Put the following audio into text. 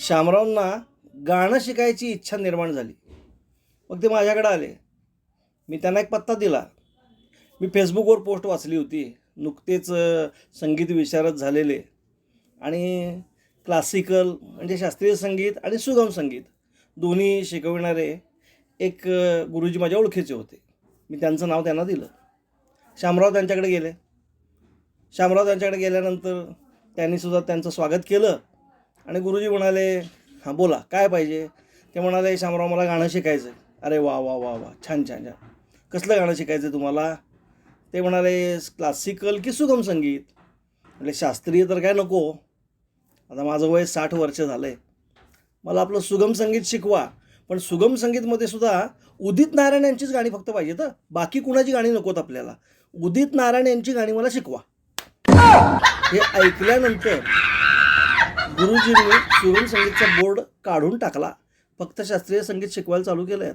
शामरावना गाणं शिकायची इच्छा निर्माण झाली. मग ते माझ्याकडे आले. मी त्यांना एक पत्ता दिला. मी फेसबुकवर पोस्ट वाचली होती. नुकतेच संगीत विशारद झालेले आणि क्लासिकल म्हणजे शास्त्रीय संगीत आणि सुगम संगीत दोन्ही शिकविणारे एक गुरुजी माझ्या ओळखीचे होते. मी त्यांचं नाव त्यांना दिलं. शामराव त्यांच्याकडे गेले. शामराव त्यांच्याकडे गेल्यानंतर त्यांनीसुद्धा त्यांचं स्वागत केलं आणि गुरुजी म्हणाले, हां बोला काय पाहिजे. ते म्हणाले, शामराव मला गाणं शिकायचं आहे. अरे वा वा वा वा, छान छान छान. कसलं गाणं शिकायचं आहे तुम्हाला. ते म्हणाले, क्लासिकल की सुगम संगीत. म्हणजे शास्त्रीय तर काय नको, आता माझं वय 60 वर्ष झालं आहे, मला आपलं सुगम संगीत शिकवा. पण सुगम संगीतमध्ये सुद्धा उदित नारायण यांचीच गाणी फक्त पाहिजेत. बाकी कुणाची गाणी नकोत आपल्याला. उदित नारायण यांची गाणी मला शिकवा. हे ऐकल्यानंतर गुरुजींनी सुगम संगीतचा बोर्ड काढून टाकला. फक्त शास्त्रीय संगीत शिकवायला चालू केलं आहे.